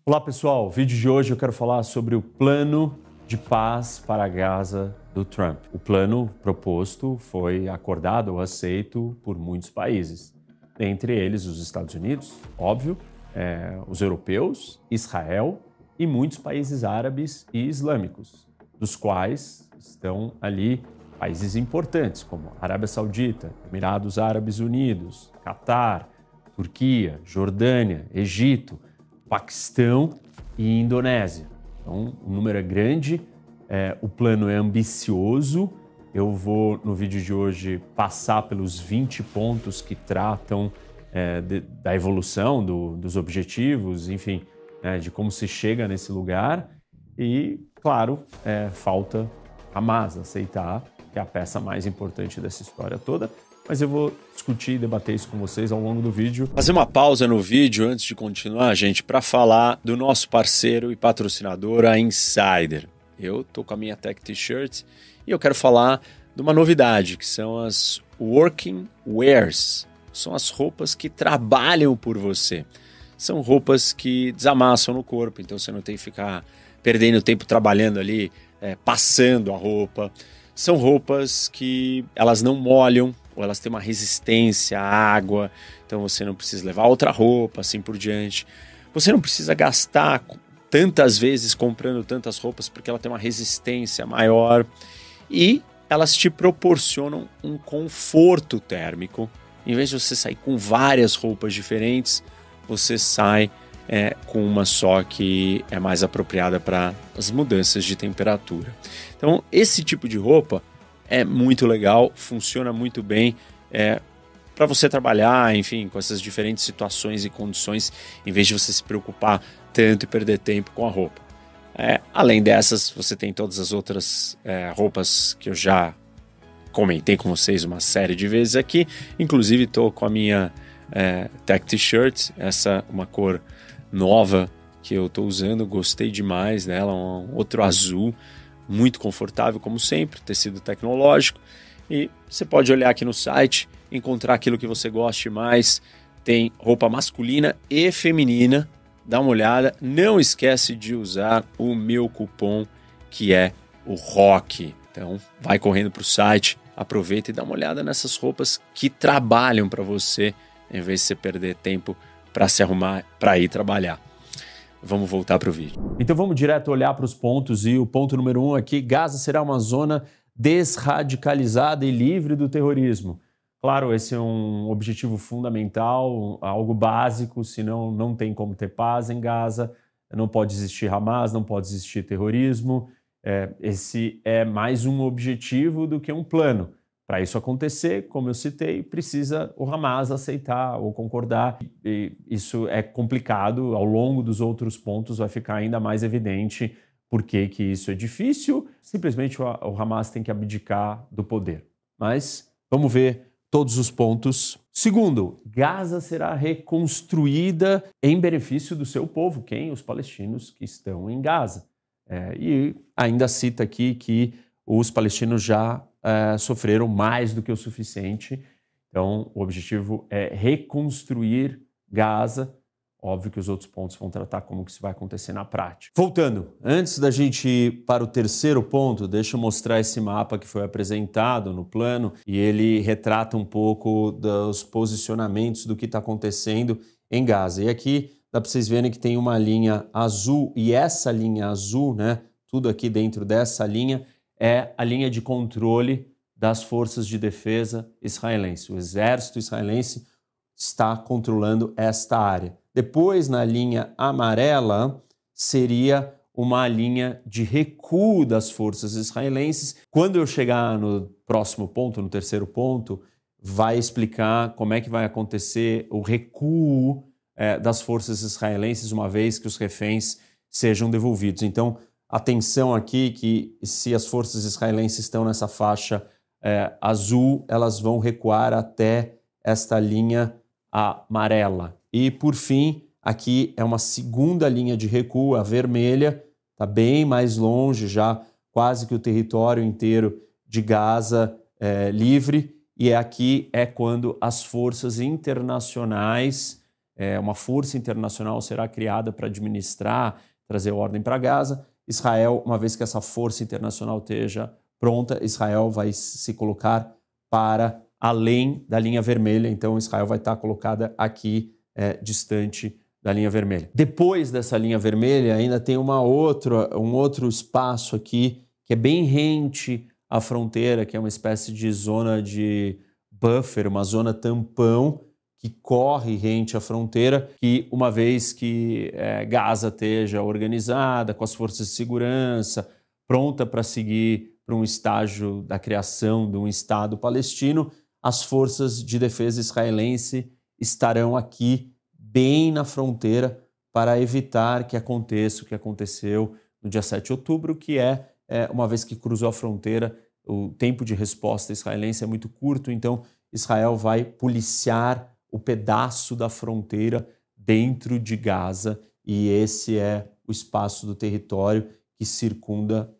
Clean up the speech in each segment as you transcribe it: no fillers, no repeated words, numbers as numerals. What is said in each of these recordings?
Olá pessoal, vídeo de hoje eu quero falar sobre o plano de paz para Gaza do Trump. O plano proposto foi acordado ou aceito por muitos países, entre eles os Estados Unidos, óbvio, os europeus, Israel e muitos países árabes e islâmicos, dos quais estão ali países importantes como Arábia Saudita, Emirados Árabes Unidos, Catar, Turquia, Jordânia, Egito, Paquistão e Indonésia. Então, o número é grande, o plano é ambicioso. Eu vou, no vídeo de hoje, passar pelos 20 pontos que tratam da evolução dos objetivos, enfim, de como se chega nesse lugar. E, claro, falta Hamas aceitar, que é a peça mais importante dessa história toda. Mas eu vou discutir e debater isso com vocês ao longo do vídeo. Fazer uma pausa no vídeo antes de continuar, gente, para falar do nosso parceiro e patrocinador, a Insider. Eu tô com a minha Tech T-shirt e eu quero falar de uma novidade, que são as Working Wears. São as roupas que trabalham por você. São roupas que desamassam no corpo, então você não tem que ficar perdendo tempo trabalhando ali, passando a roupa. São roupas que elas não molham, ou elas têm uma resistência à água, então você não precisa levar outra roupa, assim por diante. Você não precisa gastar tantas vezes comprando tantas roupas, porque ela tem uma resistência maior. E elas te proporcionam um conforto térmico. Em vez de você sair com várias roupas diferentes, você sai com uma só que é mais apropriada para as mudanças de temperatura. Então, esse tipo de roupa é muito legal, funciona muito bem para você trabalhar, enfim, com essas diferentes situações e condições, em vez de você se preocupar tanto e perder tempo com a roupa. Além dessas, você tem todas as outras roupas que eu já comentei com vocês uma série de vezes aqui. Inclusive, estou com a minha Tech T-shirt, essa uma cor nova que eu estou usando, gostei demais dela, um outro azul, muito confortável como sempre, tecido tecnológico, e você pode olhar aqui no site, encontrar aquilo que você goste mais. Tem roupa masculina e feminina, dá uma olhada, não esquece de usar o meu cupom que é o ROCK. Então vai correndo para o site, aproveita e dá uma olhada nessas roupas que trabalham para você, em vez de você perder tempo para se arrumar para ir trabalhar. Vamos voltar para o vídeo. Então vamos direto olhar para os pontos, e o ponto número 1 aqui: Gaza será uma zona desradicalizada e livre do terrorismo. Claro, esse é um objetivo fundamental, algo básico, senão não tem como ter paz em Gaza, não pode existir Hamas, não pode existir terrorismo. Esse é mais um objetivo do que um plano. Para isso acontecer, como eu citei, precisa o Hamas aceitar ou concordar. E isso é complicado, ao longo dos outros pontos vai ficar ainda mais evidente por que isso é difícil. Simplesmente o Hamas tem que abdicar do poder. Mas vamos ver todos os pontos. Segundo, Gaza será reconstruída em benefício do seu povo. Quem? Os palestinos que estão em Gaza. E ainda cita aqui que os palestinos já sofreram mais do que o suficiente. Então, o objetivo é reconstruir Gaza. Óbvio que os outros pontos vão tratar como que isso vai acontecer na prática. Voltando, antes da gente ir para o terceiro ponto, deixa eu mostrar esse mapa que foi apresentado no plano, e ele retrata um pouco dos posicionamentos do que está acontecendo em Gaza. E aqui dá para vocês verem que tem uma linha azul, e essa linha azul, né, tudo aqui dentro dessa linha, é a linha de controle das forças de defesa israelense. O exército israelense está controlando esta área. Depois, na linha amarela, seria uma linha de recuo das forças israelenses. Quando eu chegar no próximo ponto, no terceiro ponto, vai explicar como é que vai acontecer o recuo das forças israelenses, uma vez que os reféns sejam devolvidos. Então, atenção aqui que se as forças israelenses estão nessa faixa azul, elas vão recuar até esta linha amarela. E, por fim, aqui é uma segunda linha de recuo, a vermelha, está bem mais longe, já quase que o território inteiro de Gaza livre, e aqui é quando as forças internacionais uma força internacional será criada para administrar, trazer ordem para Gaza. Israel, uma vez que essa força internacional esteja pronta, Israel vai se colocar para além da linha vermelha, então Israel vai estar colocada aqui distante da linha vermelha. Depois dessa linha vermelha ainda tem um outro espaço aqui que é bem rente à fronteira, que é uma espécie de zona de buffer, uma zona tampão que corre rente à fronteira, que uma vez que Gaza esteja organizada, com as forças de segurança, pronta para seguir para um estágio da criação de um Estado palestino, as forças de defesa israelense estarão aqui bem na fronteira para evitar que aconteça o que aconteceu no dia 7 de outubro, que uma vez que cruzou a fronteira, o tempo de resposta israelense é muito curto, então Israel vai policiar o pedaço da fronteira dentro de Gaza, e esse é o espaço do território que circunda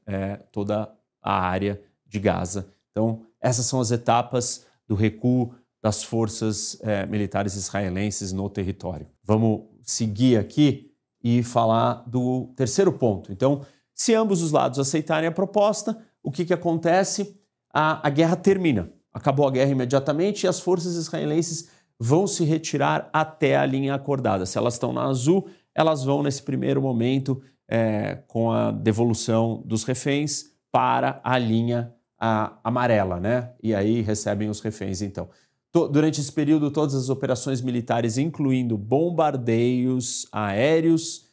toda a área de Gaza. Então, essas são as etapas do recuo das forças militares israelenses no território. Vamos seguir aqui e falar do terceiro ponto. Então, se ambos os lados aceitarem a proposta, o que acontece? A guerra termina. Acabou a guerra imediatamente e as forças israelenses vão se retirar até a linha acordada. Se elas estão na azul, elas vão, nesse primeiro momento, com a devolução dos reféns para a linha amarela, né? E aí recebem os reféns, então. Durante esse período, todas as operações militares, incluindo bombardeios aéreos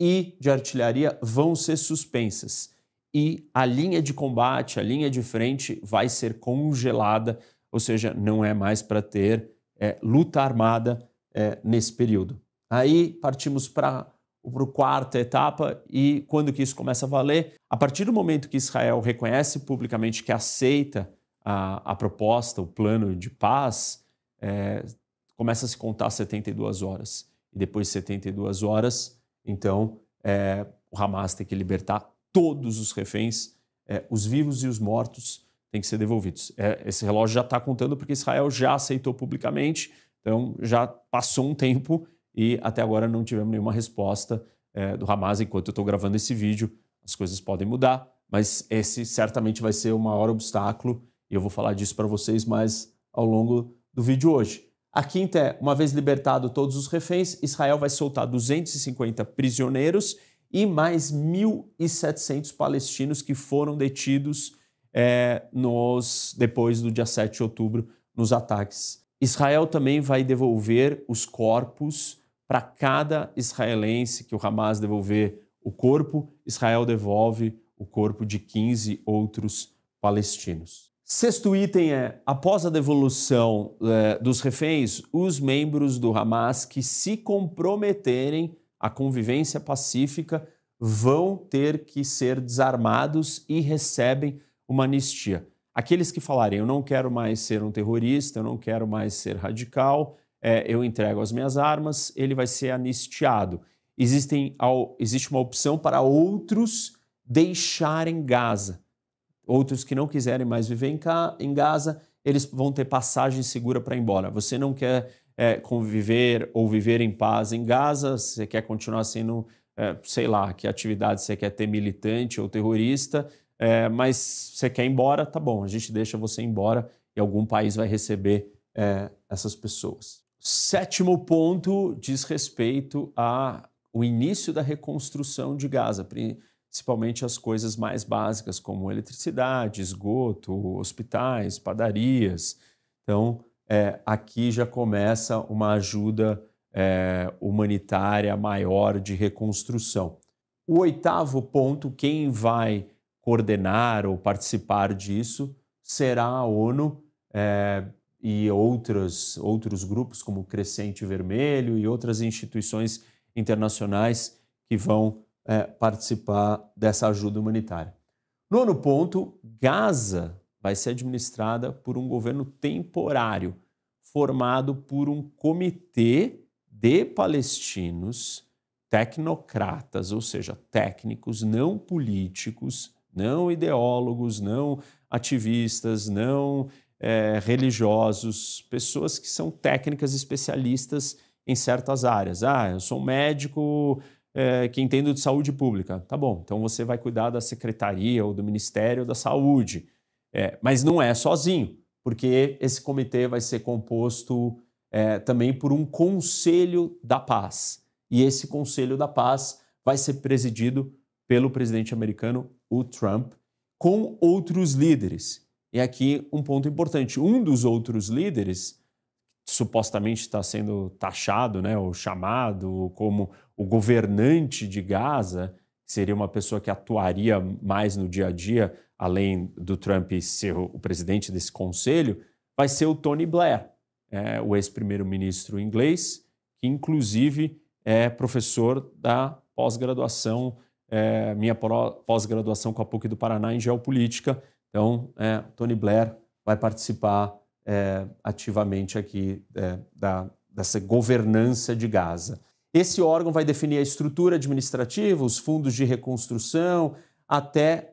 e de artilharia, vão ser suspensas. E a linha de combate, a linha de frente, vai ser congelada, ou seja, não é mais para ter luta armada nesse período. Aí partimos para a quarta etapa, e quando que isso começa a valer? A partir do momento que Israel reconhece publicamente que aceita a proposta, o plano de paz, começa a se contar 72 horas. E depois de 72 horas, então, o Hamas tem que libertar todos os reféns, os vivos e os mortos têm que ser devolvidos. Esse relógio já está contando porque Israel já aceitou publicamente, então já passou um tempo e até agora não tivemos nenhuma resposta do Hamas. Enquanto eu estou gravando esse vídeo, as coisas podem mudar, mas esse certamente vai ser o maior obstáculo e eu vou falar disso para vocês mais ao longo do vídeo hoje. A quinta é, uma vez libertado todos os reféns, Israel vai soltar 250 prisioneiros e mais 1.700 palestinos que foram detidos depois do dia 7 de outubro nos ataques. Israel também vai devolver os corpos para cada israelense que o Hamas devolver o corpo, Israel devolve o corpo de 15 outros palestinos. Sexto item é, após a devolução dos reféns, os membros do Hamas que se comprometerem à convivência pacífica vão ter que ser desarmados e recebem uma anistia. Aqueles que falarem, eu não quero mais ser um terrorista, eu não quero mais ser radical, eu entrego as minhas armas, ele vai ser anistiado. Existe uma opção para outros deixarem Gaza. Outros que não quiserem mais viver em Gaza, eles vão ter passagem segura para ir embora. Você não quer conviver ou viver em paz em Gaza, você quer continuar sendo, sei lá, que atividade você quer ter, militante ou terrorista, mas você quer ir embora, tá bom, a gente deixa você ir embora e algum país vai receber essas pessoas. Sétimo ponto diz respeito ao início da reconstrução de Gaza, principalmente as coisas mais básicas como eletricidade, esgoto, hospitais, padarias. Então, aqui já começa uma ajuda humanitária maior de reconstrução. O oitavo ponto, quem vai coordenar ou participar disso será a ONU e outros grupos como o Crescente Vermelho e outras instituições internacionais que vão participar dessa ajuda humanitária. Nono ponto, Gaza vai ser administrada por um governo temporário, formado por um comitê de palestinos tecnocratas, ou seja, técnicos, não políticos, não ideólogos, não ativistas, não religiosos, pessoas que são técnicas especialistas em certas áreas. Eu sou um médico que entendo de saúde pública. Tá bom, então você vai cuidar da secretaria ou do Ministério da Saúde. Mas não é sozinho, porque esse comitê vai ser composto também por um Conselho da Paz. E esse Conselho da Paz vai ser presidido pelo presidente americano, o Trump, com outros líderes. E aqui um ponto importante, um dos outros líderes supostamente está sendo taxado, né, ou chamado como o governante de Gaza, que seria uma pessoa que atuaria mais no dia a dia, além do Trump ser o presidente desse conselho, vai ser o Tony Blair, o ex-primeiro-ministro inglês, que inclusive é professor da pós-graduação, minha pós-graduação com a PUC do Paraná em Geopolítica. Então, Tony Blair vai participar ativamente aqui dessa governança de Gaza. Esse órgão vai definir a estrutura administrativa, os fundos de reconstrução, até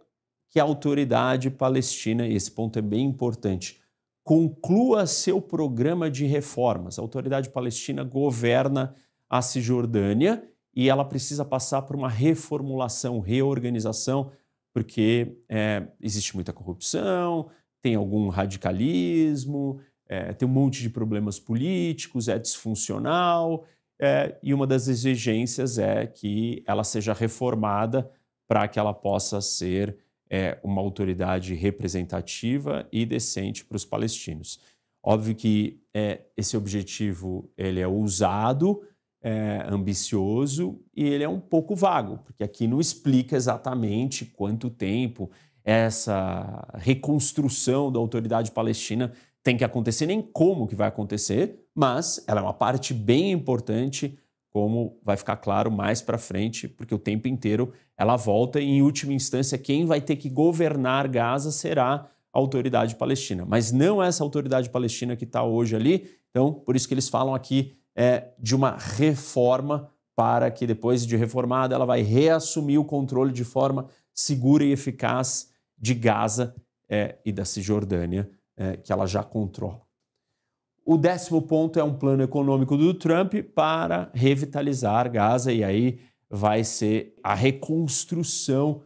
que a autoridade palestina, e esse ponto é bem importante, conclua seu programa de reformas. A autoridade palestina governa a Cisjordânia e ela precisa passar por uma reformulação, reorganização, porque existe muita corrupção, tem algum radicalismo, tem um monte de problemas políticos, é disfuncional, e uma das exigências é que ela seja reformada para que ela possa ser uma autoridade representativa e decente para os palestinos. Óbvio que esse objetivo ele é ousado, ambicioso e ele é um pouco vago, porque aqui não explica exatamente quanto tempo essa reconstrução da autoridade palestina tem que acontecer, nem como que vai acontecer, mas ela é uma parte bem importante, como vai ficar claro mais para frente, porque o tempo inteiro ela volta e, em última instância, quem vai ter que governar Gaza será a autoridade palestina. Mas não essa autoridade palestina que está hoje ali, então, por isso que eles falam aqui de uma reforma para que, depois de reformada, ela vai reassumir o controle de forma segura e eficaz de Gaza e da Cisjordânia, que ela já controla. O 10º ponto é um plano econômico do Trump para revitalizar Gaza, e aí vai ser a reconstrução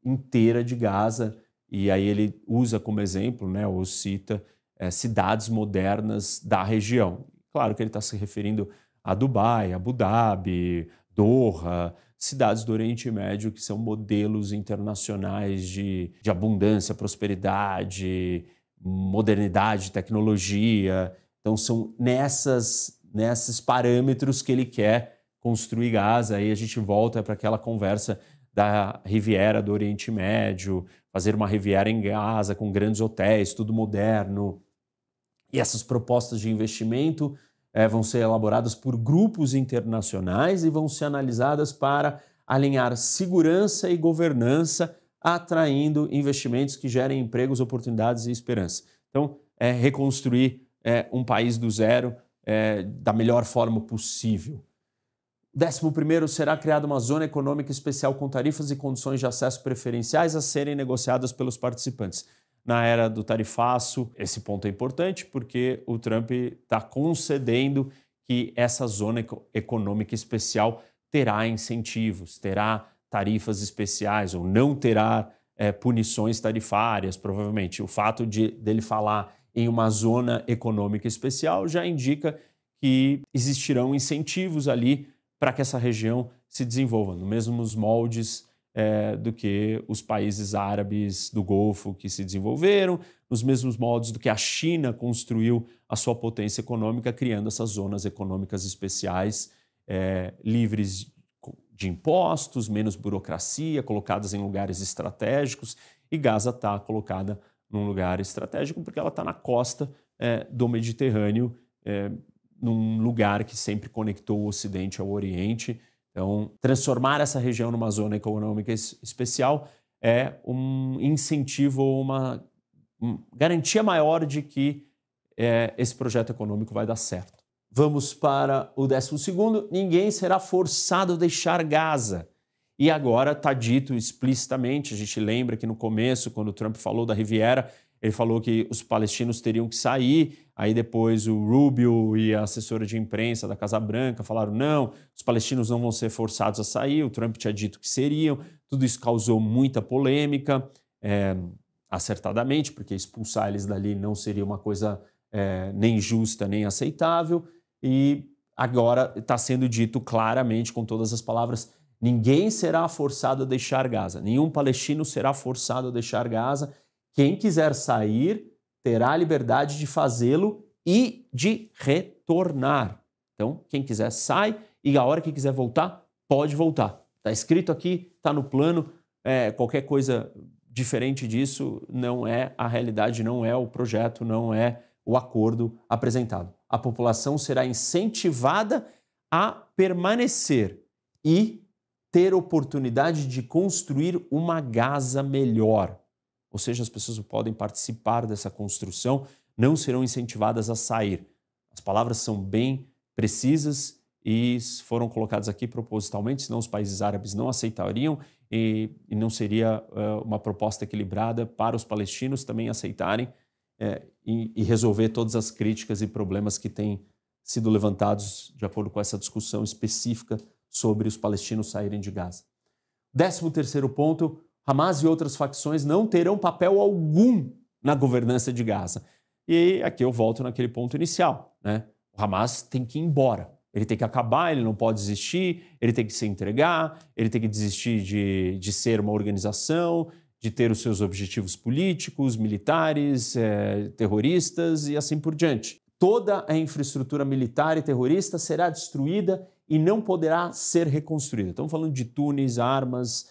inteira de Gaza, e aí ele usa como exemplo, né, ou cita cidades modernas da região. Claro que ele está se referindo a Dubai, Abu Dhabi, Doha, cidades do Oriente Médio que são modelos internacionais de abundância, prosperidade, modernidade, tecnologia. Então são nesses parâmetros que ele quer construir Gaza. Aí a gente volta para aquela conversa da Riviera do Oriente Médio, fazer uma Riviera em Gaza com grandes hotéis, tudo moderno. E essas propostas de investimento vão ser elaboradas por grupos internacionais e vão ser analisadas para alinhar segurança e governança, atraindo investimentos que gerem empregos, oportunidades e esperança. Então, reconstruir um país do zero da melhor forma possível. 11º, será criada uma zona econômica especial com tarifas e condições de acesso preferenciais a serem negociadas pelos participantes. Na era do tarifaço, esse ponto é importante porque o Trump está concedendo que essa zona econômica especial terá incentivos, terá tarifas especiais ou não terá punições tarifárias, provavelmente. O fato dele falar em uma zona econômica especial já indica que existirão incentivos ali para que essa região se desenvolva, nos mesmos moldes do que os países árabes do Golfo que se desenvolveram, nos mesmos moldes do que a China construiu a sua potência econômica, criando essas zonas econômicas especiais livres de impostos, menos burocracia, colocadas em lugares estratégicos, e Gaza está colocada num lugar estratégico porque ela está na costa do Mediterrâneo, num lugar que sempre conectou o Ocidente ao Oriente. Então, transformar essa região numa zona econômica especial é um incentivo, uma garantia maior de que esse projeto econômico vai dar certo. Vamos para o 12º. Ninguém será forçado a deixar Gaza. E agora está dito explicitamente, a gente lembra que no começo, quando o Trump falou da Riviera, Ele falou que os palestinos teriam que sair, aí depois o Rubio e a assessora de imprensa da Casa Branca falaram não, os palestinos não vão ser forçados a sair, o Trump tinha dito que seriam, tudo isso causou muita polêmica, acertadamente, porque expulsar eles dali não seria uma coisa nem justa, nem aceitável, e agora está sendo dito claramente, com todas as palavras, ninguém será forçado a deixar Gaza, nenhum palestino será forçado a deixar Gaza. Quem quiser sair terá a liberdade de fazê-lo e de retornar. Então, quem quiser sai e a hora que quiser voltar, pode voltar. Está escrito aqui, está no plano, qualquer coisa diferente disso não é a realidade, não é o projeto, não é o acordo apresentado. A população será incentivada a permanecer e ter oportunidade de construir uma Gaza melhor. Ou seja, as pessoas podem participar dessa construção, não serão incentivadas a sair. As palavras são bem precisas e foram colocadas aqui propositalmente, senão os países árabes não aceitariam e não seria uma proposta equilibrada para os palestinos também aceitarem e resolver todas as críticas e problemas que têm sido levantados de acordo com essa discussão específica sobre os palestinos saírem de Gaza. 13º ponto, Hamas e outras facções não terão papel algum na governança de Gaza. E aqui eu volto naquele ponto inicial, né? O Hamas tem que ir embora, ele tem que acabar, ele não pode existir, ele tem que se entregar, ele tem que desistir de ser uma organização, de ter os seus objetivos políticos, militares, terroristas e assim por diante. Toda a infraestrutura militar e terrorista será destruída e não poderá ser reconstruída. Estamos falando de túneis, armas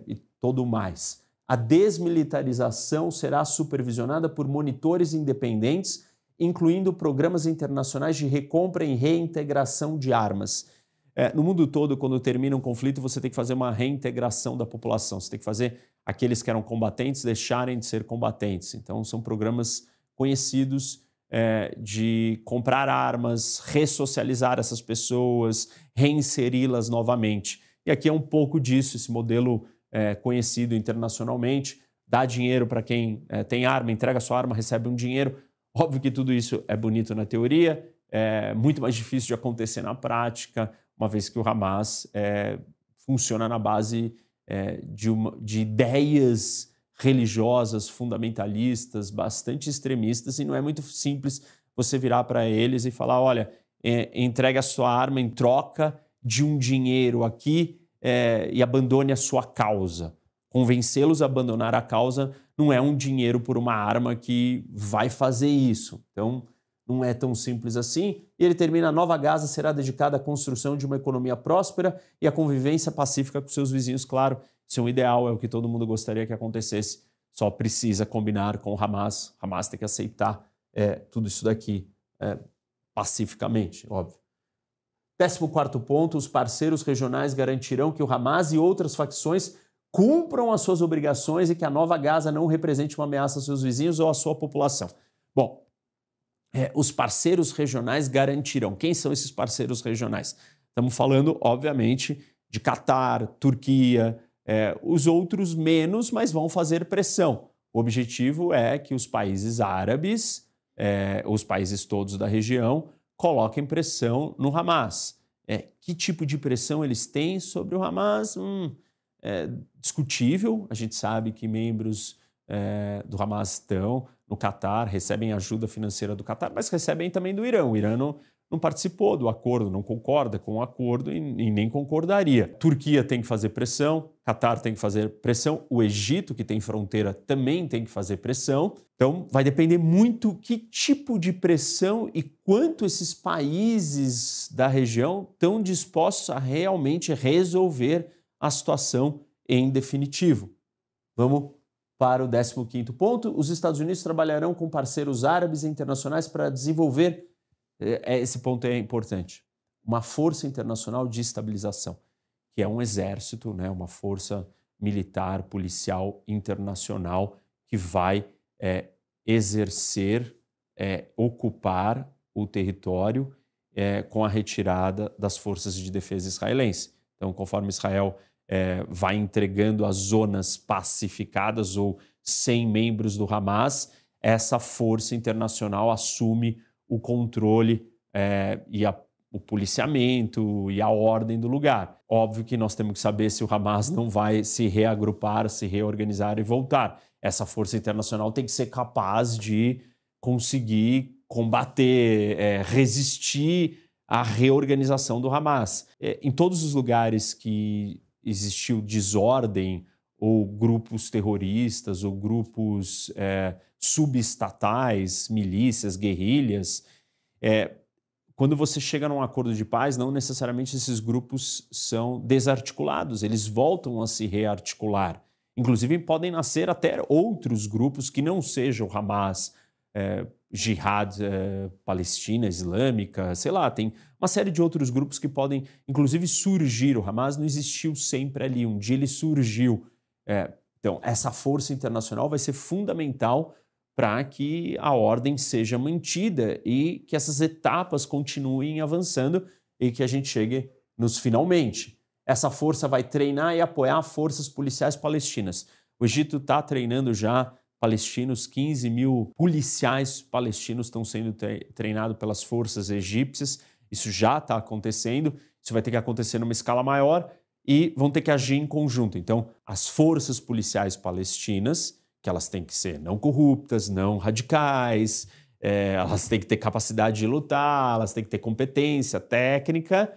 e todo o mais. A desmilitarização será supervisionada por monitores independentes, incluindo programas internacionais de recompra e reintegração de armas. No mundo todo, quando termina um conflito, você tem que fazer uma reintegração da população. Você tem que fazer aqueles que eram combatentes deixarem de ser combatentes. Então, são programas conhecidos de comprar armas, ressocializar essas pessoas, reinseri-las novamente. E aqui é um pouco disso, esse modelo conhecido internacionalmente, dá dinheiro para quem tem arma, entrega sua arma, recebe um dinheiro. Óbvio que tudo isso é bonito na teoria, é muito mais difícil de acontecer na prática, uma vez que o Hamas funciona na base de ideias religiosas, fundamentalistas, bastante extremistas, e não é muito simples você virar para eles e falar, olha, entregue a sua arma em troca de um dinheiro aqui e abandone a sua causa. Convencê-los a abandonar a causa não é um dinheiro por uma arma que vai fazer isso. Então, não é tão simples assim. E ele termina, a Nova Gaza será dedicada à construção de uma economia próspera e à convivência pacífica com seus vizinhos. Claro, isso é um ideal, é o que todo mundo gostaria que acontecesse. Só precisa combinar com o Hamas. O Hamas tem que aceitar tudo isso daqui pacificamente, óbvio. 14º ponto, os parceiros regionais garantirão que o Hamas e outras facções cumpram as suas obrigações e que a Nova Gaza não represente uma ameaça aos seus vizinhos ou à sua população. Bom, os parceiros regionais garantirão. Quem são esses parceiros regionais? Estamos falando, obviamente, de Catar, Turquia, os outros menos, mas vão fazer pressão. O objetivo é que os países árabes, os países todos da região, coloquem pressão no Hamas. Que tipo de pressão eles têm sobre o Hamas? É discutível. A gente sabe que membros do Hamas estão no Catar, recebem ajuda financeira do Catar, mas recebem também do Irã. O Irã não participou do acordo, não concorda com o acordo e nem concordaria. Turquia tem que fazer pressão, Catar tem que fazer pressão, o Egito, que tem fronteira, também tem que fazer pressão. Então, vai depender muito que tipo de pressão e quanto esses países da região estão dispostos a realmente resolver a situação em definitivo. Vamos para o 15º ponto. Os Estados Unidos trabalharão com parceiros árabes e internacionais para desenvolver, esse ponto é importante, uma força internacional de estabilização, que é um exército, né, uma força militar, policial, internacional, que vai exercer, ocupar o território com a retirada das forças de defesa israelense. Então, conforme Israel vai entregando as zonas pacificadas ou sem membros do Hamas, essa força internacional assume o controle e o policiamento e a ordem do lugar. Óbvio que nós temos que saber se o Hamas não vai se reagrupar, se reorganizar e voltar. Essa força internacional tem que ser capaz de conseguir combater, resistir à reorganização do Hamas. Em todos os lugares que existiu desordem ou grupos terroristas ou grupos subestatais, milícias, guerrilhas, quando você chega num acordo de paz, não necessariamente esses grupos são desarticulados, eles voltam a se rearticular. Inclusive, podem nascer até outros grupos que não sejam o Hamas, Jihad Palestina Islâmica, sei lá, tem uma série de outros grupos que podem, inclusive, surgir. O Hamas não existiu sempre ali, um dia ele surgiu. Então, essa força internacional vai ser fundamental para que a ordem seja mantida e que essas etapas continuem avançando e que a gente chegue nos finalmente. Essa força vai treinar e apoiar forças policiais palestinas. O Egito está treinando já palestinos, 15 mil policiais palestinos estão sendo treinados pelas forças egípcias. Isso já está acontecendo, isso vai ter que acontecer numa escala maior e vão ter que agir em conjunto. Então, as forças policiais palestinas, que elas têm que ser não corruptas, não radicais, elas têm que ter capacidade de lutar, elas têm que ter competência técnica,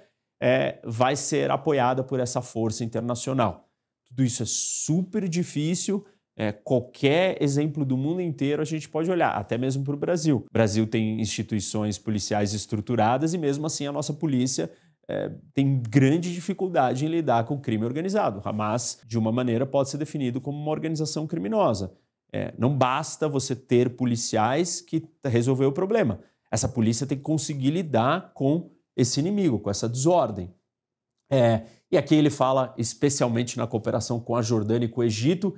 vai ser apoiada por essa força internacional. Tudo isso é super difícil. Qualquer exemplo do mundo inteiro a gente pode olhar, até mesmo para o Brasil. O Brasil tem instituições policiais estruturadas e mesmo assim a nossa polícia tem grande dificuldade em lidar com o crime organizado. O Hamas, de uma maneira, pode ser definido como uma organização criminosa. Não basta você ter policiais que resolver o problema. Essa polícia tem que conseguir lidar com esse inimigo, com essa desordem. E aqui ele fala especialmente na cooperação com a Jordânia e com o Egito,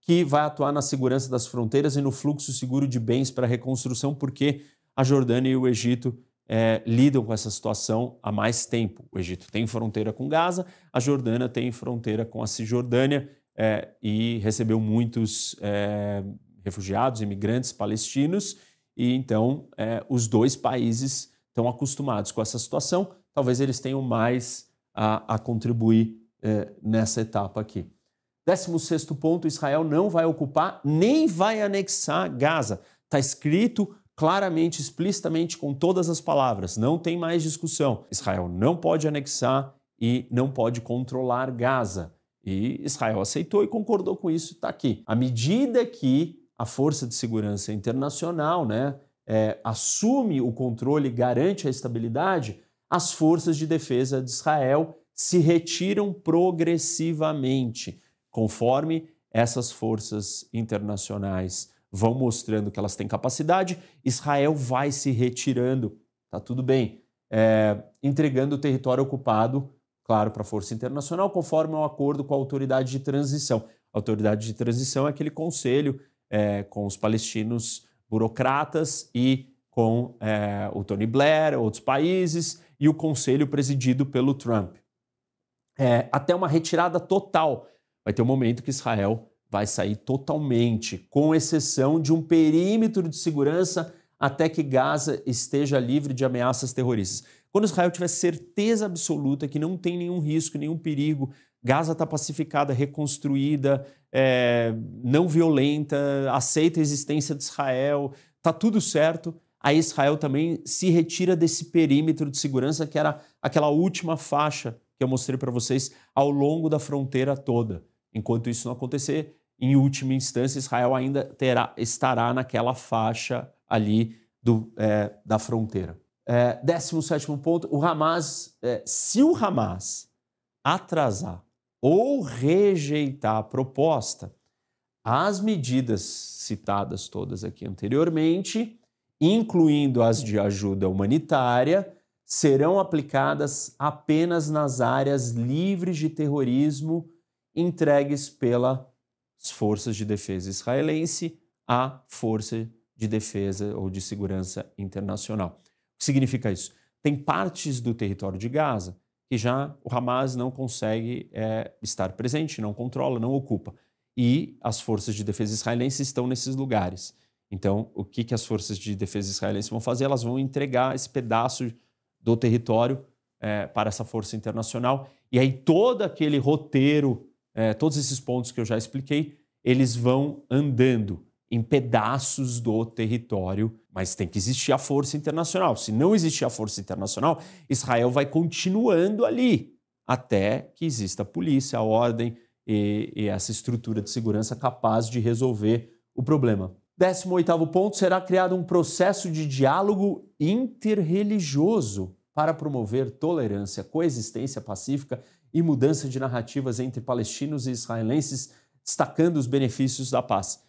que vai atuar na segurança das fronteiras e no fluxo seguro de bens para a reconstrução, porque a Jordânia e o Egito lidam com essa situação há mais tempo. O Egito tem fronteira com Gaza, a Jordânia tem fronteira com a Cisjordânia e recebeu muitos refugiados, imigrantes palestinos, e então os dois países estão acostumados com essa situação. Talvez eles tenham mais a contribuir nessa etapa aqui. 16º ponto, Israel não vai ocupar nem vai anexar Gaza. Está escrito claramente, explicitamente, com todas as palavras. Não tem mais discussão. Israel não pode anexar e não pode controlar Gaza. E Israel aceitou e concordou com isso, está aqui. À medida que a Força de Segurança Internacional assume o controle e garante a estabilidade, as forças de defesa de Israel se retiram progressivamente, conforme essas forças internacionais vão mostrando que elas têm capacidade, Israel vai se retirando, tá tudo bem, entregando o território ocupado, claro, para a Força Internacional, conforme um acordo com a Autoridade de Transição. A Autoridade de Transição é aquele conselho com os palestinos burocratas e com o Tony Blair, outros países, e o conselho presidido pelo Trump. Até uma retirada total. Vai ter um momento que Israel vai sair totalmente, com exceção de um perímetro de segurança até que Gaza esteja livre de ameaças terroristas. Quando Israel tiver certeza absoluta que não tem nenhum risco, nenhum perigo, Gaza está pacificada, reconstruída, não violenta, aceita a existência de Israel, está tudo certo, aí Israel também se retira desse perímetro de segurança que era aquela última faixa que eu mostrei para vocês ao longo da fronteira toda. Enquanto isso não acontecer, em última instância, Israel ainda estará naquela faixa ali da fronteira. 17º ponto, o Hamas, se o Hamas atrasar ou rejeitar a proposta, as medidas citadas todas aqui anteriormente, incluindo as de ajuda humanitária, serão aplicadas apenas nas áreas livres de terrorismo entregues pelas forças de defesa israelense à Força de Defesa ou de Segurança Internacional. O que significa isso? Tem partes do território de Gaza que já o Hamas não consegue estar presente, não controla, não ocupa. E as forças de defesa israelenses estão nesses lugares. Então, o que as forças de defesa israelenses vão fazer? Elas vão entregar esse pedaço do território para essa força internacional. E aí todo aquele roteiro, todos esses pontos que eu já expliquei, eles vão andando em pedaços do território, mas tem que existir a força internacional. Se não existir a força internacional, Israel vai continuando ali até que exista a polícia, a ordem e essa estrutura de segurança capaz de resolver o problema. 18º ponto, será criado um processo de diálogo interreligioso para promover tolerância, coexistência pacífica e mudança de narrativas entre palestinos e israelenses, destacando os benefícios da paz.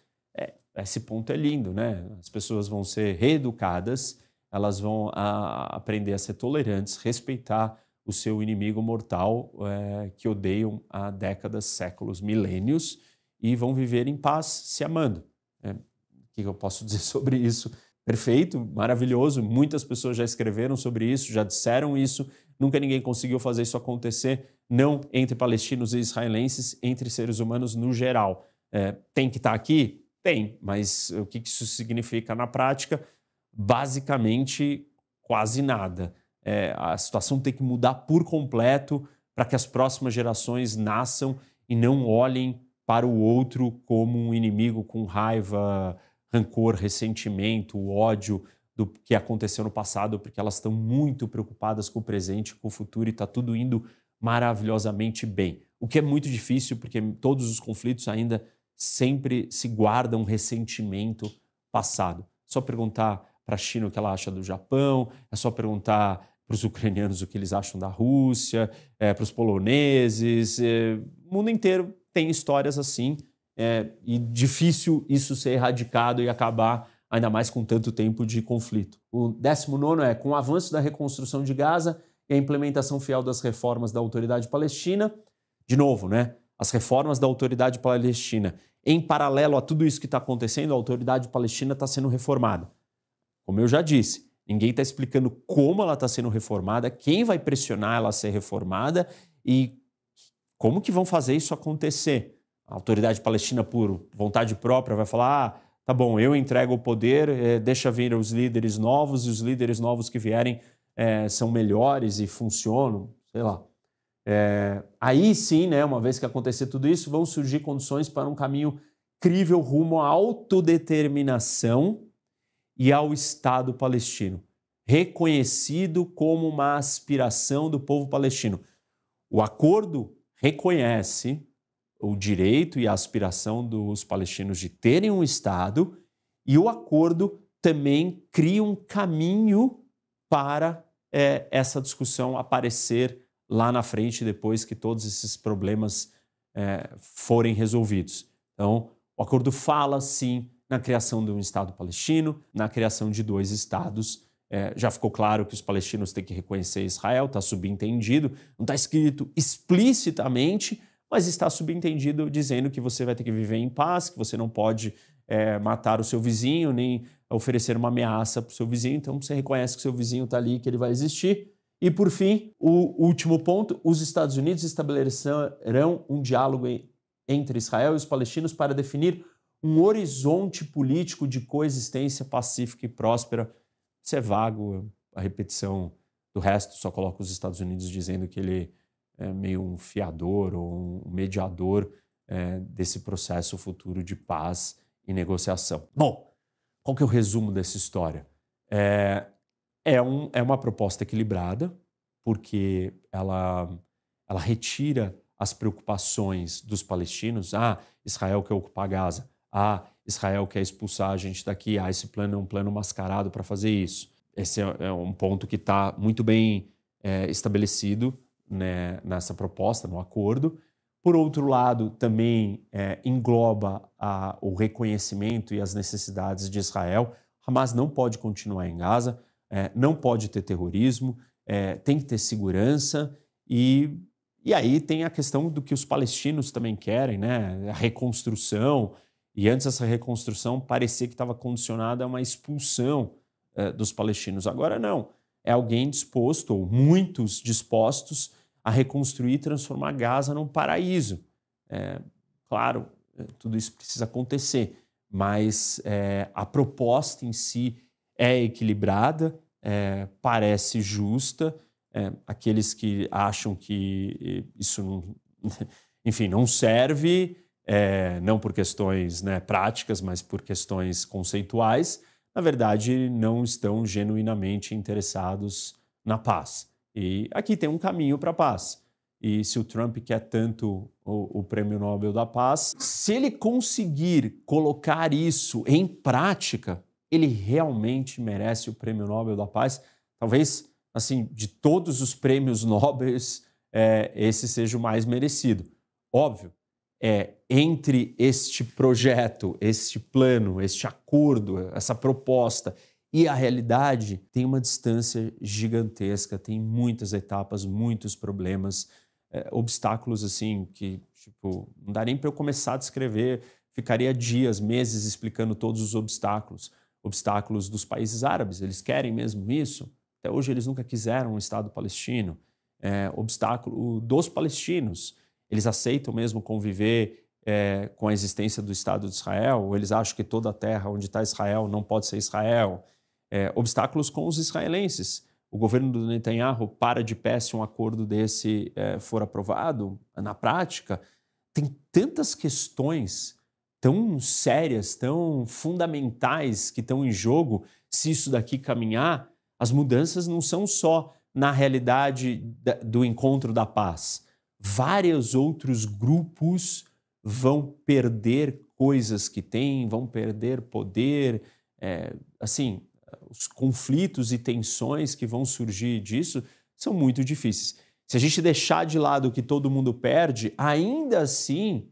Esse ponto é lindo, né? As pessoas vão ser reeducadas, elas vão aprender a ser tolerantes, respeitar o seu inimigo mortal que odeiam há décadas, séculos, milênios, e vão viver em paz, se amando. O que eu posso dizer sobre isso? Perfeito, maravilhoso, muitas pessoas já escreveram sobre isso, já disseram isso, nunca ninguém conseguiu fazer isso acontecer, não entre palestinos e israelenses, entre seres humanos no geral. Tem que estar aqui? Tem, mas o que isso significa na prática? Basicamente, quase nada. A situação tem que mudar por completo para que as próximas gerações nasçam e não olhem para o outro como um inimigo com raiva, rancor, ressentimento, ódio do que aconteceu no passado, porque elas estão muito preocupadas com o presente, com o futuro, e está tudo indo maravilhosamente bem. O que é muito difícil, porque todos os conflitos ainda sempre se guardam ressentimento passado. É só perguntar para a China o que ela acha do Japão, é só perguntar para os ucranianos o que eles acham da Rússia, para os poloneses, o mundo inteiro tem histórias assim, e difícil isso ser erradicado e acabar ainda mais com tanto tempo de conflito. O 19º é, com o avanço da reconstrução de Gaza e a implementação fiel das reformas da Autoridade Palestina, de novo, né? As reformas da Autoridade Palestina, em paralelo a tudo isso que está acontecendo, a Autoridade Palestina está sendo reformada. Como eu já disse, ninguém está explicando como ela está sendo reformada, quem vai pressionar ela a ser reformada e como que vão fazer isso acontecer. A Autoridade Palestina, por vontade própria, vai falar, tá bom, eu entrego o poder, deixa vir os líderes novos, e os líderes novos que vierem são melhores e funcionam, sei lá. Aí sim, né, uma vez que acontecer tudo isso, vão surgir condições para um caminho crível rumo à autodeterminação e ao Estado palestino, reconhecido como uma aspiração do povo palestino. O acordo reconhece o direito e a aspiração dos palestinos de terem um Estado, e o acordo também cria um caminho para essa discussão aparecer lá na frente, depois que todos esses problemas forem resolvidos. Então, o acordo fala, sim, na criação de um Estado palestino, na criação de 2 estados. Já ficou claro que os palestinos têm que reconhecer Israel, está subentendido, não está escrito explicitamente, mas está subentendido dizendo que você vai ter que viver em paz, que você não pode matar o seu vizinho, nem oferecer uma ameaça para o seu vizinho. Então você reconhece que o seu vizinho está ali, que ele vai existir. E por fim, o último ponto, os Estados Unidos estabelecerão um diálogo entre Israel e os palestinos para definir um horizonte político de coexistência pacífica e próspera. Isso é vago, a repetição do resto só coloca os Estados Unidos dizendo que ele é meio um fiador ou um mediador desse processo futuro de paz e negociação. Bom, qual que é o resumo dessa história? É uma proposta equilibrada, porque ela retira as preocupações dos palestinos. Israel quer ocupar Gaza. Israel quer expulsar a gente daqui. Esse plano é um plano mascarado para fazer isso. Esse é um ponto que está muito bem estabelecido, né, nessa proposta, no acordo. Por outro lado, também engloba o reconhecimento e as necessidades de Israel. Hamas não pode continuar em Gaza, não pode ter terrorismo, tem que ter segurança e aí tem a questão do que os palestinos também querem, né? A reconstrução. E antes essa reconstrução parecia que estava condicionada a uma expulsão dos palestinos. Agora não. É alguém disposto, ou muitos dispostos, a reconstruir e transformar Gaza num paraíso. Claro, tudo isso precisa acontecer, mas a proposta em si é equilibrada, parece justa. Aqueles que acham que isso não, enfim, não serve, não por questões, né, práticas, mas por questões conceituais, na verdade não estão genuinamente interessados na paz. E aqui tem um caminho para a paz. E se o Trump quer tanto o Prêmio Nobel da Paz, se ele conseguir colocar isso em prática, ele realmente merece o Prêmio Nobel da Paz. Talvez, assim, de todos os prêmios Nobel, esse seja o mais merecido. Óbvio, entre este projeto, este plano, este acordo, essa proposta e a realidade, tem uma distância gigantesca, tem muitas etapas, muitos problemas, obstáculos assim que, tipo, não dá nem para eu começar a descrever, ficaria dias, meses explicando todos os obstáculos. Obstáculos dos países árabes, eles querem mesmo isso? Até hoje eles nunca quiseram um Estado palestino. Obstáculo dos palestinos, eles aceitam mesmo conviver com a existência do Estado de Israel, ou eles acham que toda a terra onde está Israel não pode ser Israel. Obstáculos com os israelenses. O governo do Netanyahu para de pé se um acordo desse for aprovado. Na prática, tem tantas questões tão sérias, tão fundamentais que estão em jogo. Se isso daqui caminhar, as mudanças não são só na realidade do encontro da paz. Vários outros grupos vão perder coisas que têm, vão perder poder, assim, os conflitos e tensões que vão surgir disso são muito difíceis. Se a gente deixar de lado o que todo mundo perde, ainda assim,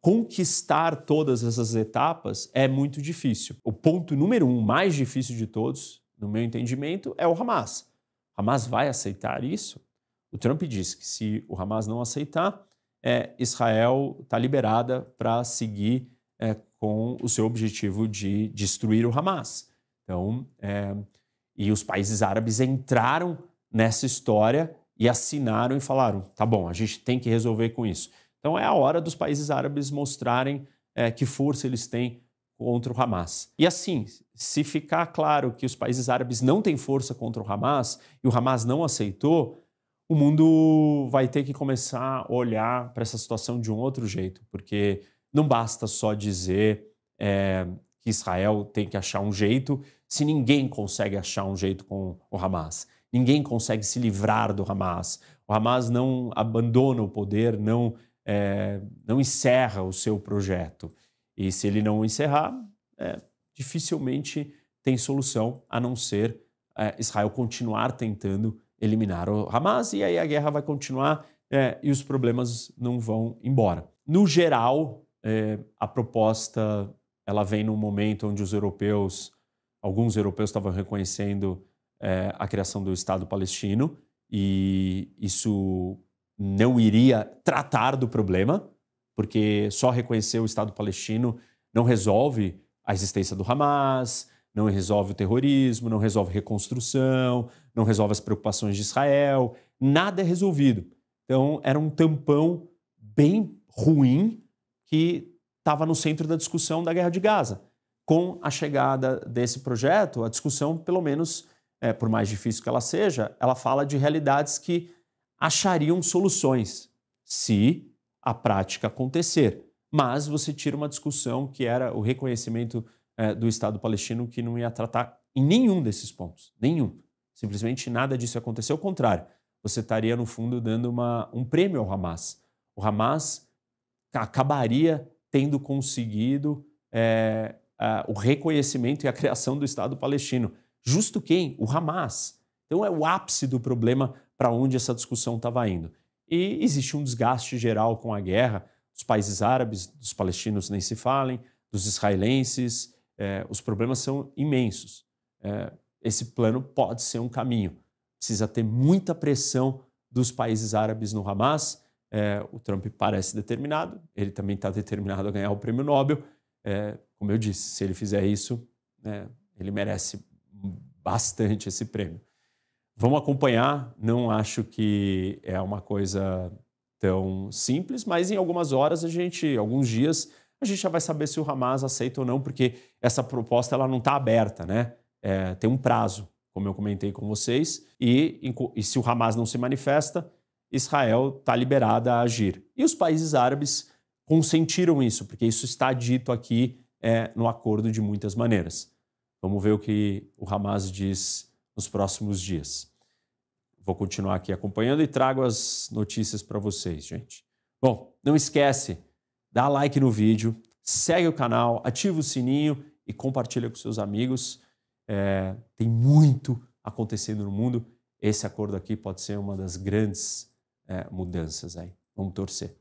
conquistar todas essas etapas é muito difícil. O ponto número 1, mais difícil de todos, no meu entendimento, é o Hamas. O Hamas vai aceitar isso? O Trump disse que se o Hamas não aceitar, Israel está liberada para seguir com o seu objetivo de destruir o Hamas. Então, e os países árabes entraram nessa história e assinaram e falaram, tá bom, a gente tem que resolver com isso. Então é a hora dos países árabes mostrarem que força eles têm contra o Hamas. E assim, se ficar claro que os países árabes não têm força contra o Hamas e o Hamas não aceitou, o mundo vai ter que começar a olhar para essa situação de um outro jeito, porque não basta só dizer que Israel tem que achar um jeito, se ninguém consegue achar um jeito com o Hamas. Ninguém consegue se livrar do Hamas. O Hamas não abandona o poder, não encerra o seu projeto. E se ele não encerrar, dificilmente tem solução, a não ser Israel continuar tentando eliminar o Hamas, e aí a guerra vai continuar e os problemas não vão embora. No geral, a proposta ela vem num momento onde alguns europeus estavam reconhecendo a criação do Estado palestino, e isso não iria tratar do problema, porque só reconhecer o Estado palestino não resolve a existência do Hamas, não resolve o terrorismo, não resolve reconstrução, não resolve as preocupações de Israel, nada é resolvido. Então, era um tampão bem ruim que estava no centro da discussão da Guerra de Gaza. Com a chegada desse projeto, a discussão, pelo menos, por mais difícil que ela seja, ela fala de realidades que achariam soluções se a prática acontecer. Mas você tira uma discussão que era o reconhecimento do Estado palestino, que não ia tratar em nenhum desses pontos. Nenhum. Simplesmente nada disso aconteceu. Ao contrário, você estaria, no fundo, dando um prêmio ao Hamas. O Hamas acabaria tendo conseguido o reconhecimento e a criação do Estado palestino. Justo quem? O Hamas. Então é o ápice do problema para onde essa discussão estava indo. E existe um desgaste geral com a guerra. Os países árabes, dos palestinos nem se falem, dos israelenses, os problemas são imensos. Esse plano pode ser um caminho. Precisa ter muita pressão dos países árabes no Hamas. O Trump parece determinado, ele também está determinado a ganhar o Prêmio Nobel. Como eu disse, se ele fizer isso, ele merece bastante esse prêmio. Vamos acompanhar, não acho que é uma coisa tão simples, mas em algumas horas, alguns dias, a gente já vai saber se o Hamas aceita ou não, porque essa proposta ela não está aberta, né? Tem um prazo, como eu comentei com vocês, e se o Hamas não se manifesta, Israel está liberada a agir. E os países árabes consentiram isso, porque isso está dito aqui no acordo de muitas maneiras. Vamos ver o que o Hamas diz nos próximos dias. Vou continuar aqui acompanhando e trago as notícias para vocês, gente. Bom, não esquece, dá like no vídeo, segue o canal, ativa o sininho e compartilha com seus amigos. Tem muito acontecendo no mundo. Esse acordo aqui pode ser uma das grandes mudanças aí. Vamos torcer.